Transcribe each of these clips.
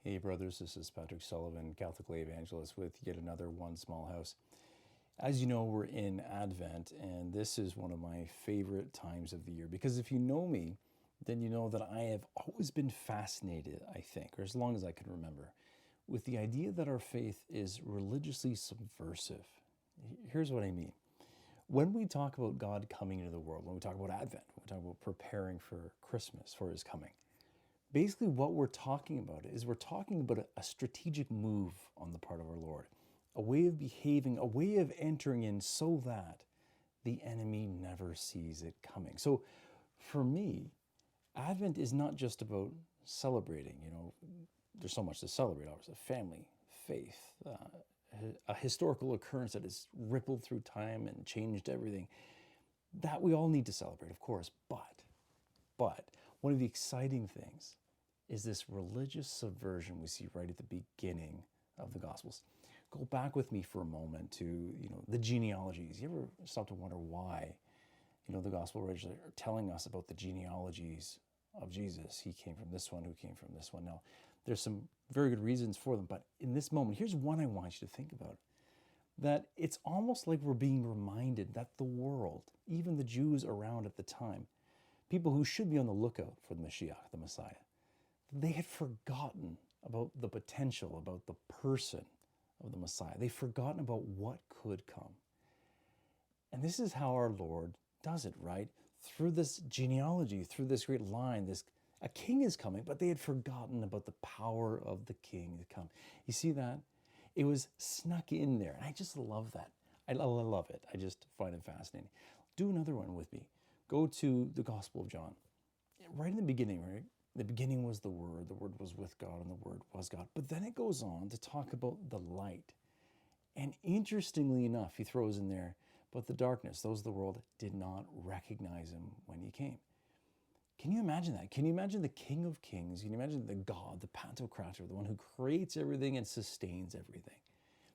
Hey brothers, this is Patrick Sullivan, Catholic lay evangelist with yet another One Small House. As you know, we're in Advent, and this is one of my favorite times of the year because if you know me, then you know that I have always been fascinated, I think, or as long as I can remember, with the idea that our faith is religiously subversive. Here's what I mean. When we talk about God coming into the world, when we talk about Advent, when we talk about preparing for Christmas, for his coming, basically what we're talking about is we're talking about a strategic move on the part of our Lord, a way of behaving, a way of entering in so that the enemy never sees it coming. So for me, Advent is not just about celebrating, there's so much to celebrate, obviously, family, faith, a historical occurrence that has rippled through time and changed everything. That we all need to celebrate, of course, but one of the exciting things is this religious subversion we see right at the beginning of the Gospels. Go back with me for a moment to, the genealogies. You ever stop to wonder why, the Gospel writers are telling us about the genealogies of Jesus? He came from this one, who came from this one. Now, there's some very good reasons for them, but in this moment, here's one I want you to think about. That it's almost like we're being reminded that the world, even the Jews around at the time, people who should be on the lookout for the Mashiach, the Messiah, they had forgotten about the potential, about the person of the Messiah. They'd forgotten about what could come. And this is how our Lord does it, right? Through this genealogy, through this great line, a king is coming, but they had forgotten about the power of the king to come. You see that? It was snuck in there. And I just love that. I love it. I just find it fascinating. Do another one with me. Go to the Gospel of John. Right in the beginning, right? The beginning was the Word was with God, and the Word was God. But then it goes on to talk about the light. And interestingly enough, he throws in there, but the darkness, those of the world, did not recognize him when he came. Can you imagine that? Can you imagine the King of Kings? Can you imagine the God, the Pantocrator, the one who creates everything and sustains everything?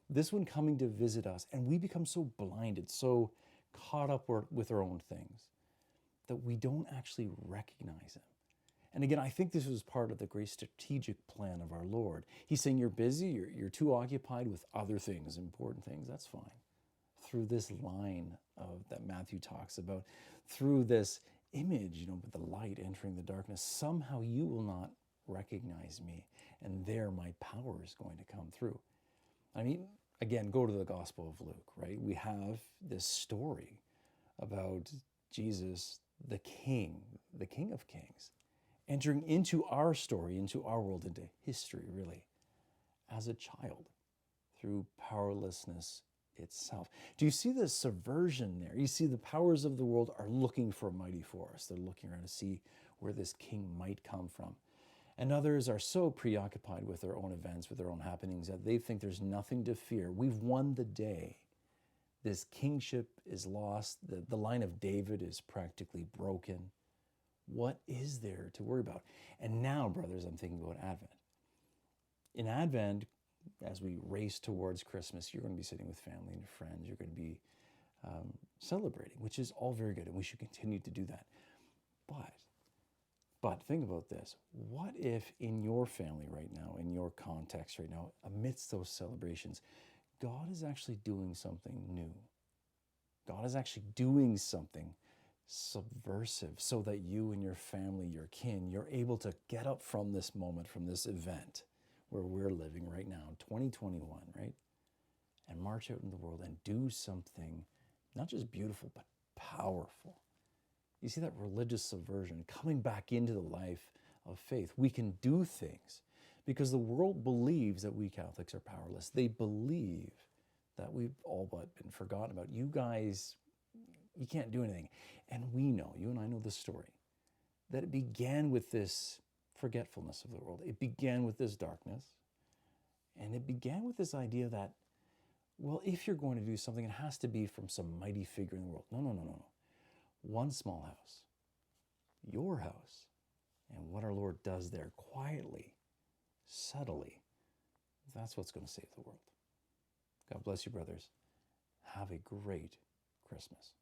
This one coming to visit us, and we become so blinded, so caught up with our own things, that we don't actually recognize him. And again, I think this was part of the great strategic plan of our Lord. He's saying you're busy, you're too occupied with other things, important things, that's fine. Through this line that Matthew talks about, through this image, with the light entering the darkness, somehow you will not recognize me. And there my power is going to come through. I mean, again, go to the Gospel of Luke, right? We have this story about Jesus, the King of Kings, entering into our story, into our world, into history, really, as a child through powerlessness itself. Do you see the subversion there? You see the powers of the world are looking for a mighty force. They're looking around to see where this king might come from. And others are so preoccupied with their own events, with their own happenings, that they think there's nothing to fear. We've won the day. This kingship is lost. The line of David is practically broken. What is there to worry about? And now, brothers, I'm thinking about Advent. In Advent, as we race towards Christmas, you're going to be sitting with family and friends. You're going to be celebrating, which is all very good, and we should continue to do that. But think about this. What if in your family right now, in your context right now, amidst those celebrations, God is actually doing something new? God is actually doing something subversive so that you and your family, your kin, you're able to get up from this moment, from this event where we're living right now, 2021, right? And march out in the world and do something not just beautiful, but powerful. You see that religious subversion coming back into the life of faith. We can do things because the world believes that we Catholics are powerless. They believe that we've all but been forgotten about. You guys, you can't do anything. And we know, you and I know the story, that it began with this forgetfulness of the world. It began with this darkness. And it began with this idea that, well, if you're going to do something, it has to be from some mighty figure in the world. No. One small house, your house, and what our Lord does there quietly, subtly, that's what's going to save the world. God bless you, brothers. Have a great Christmas.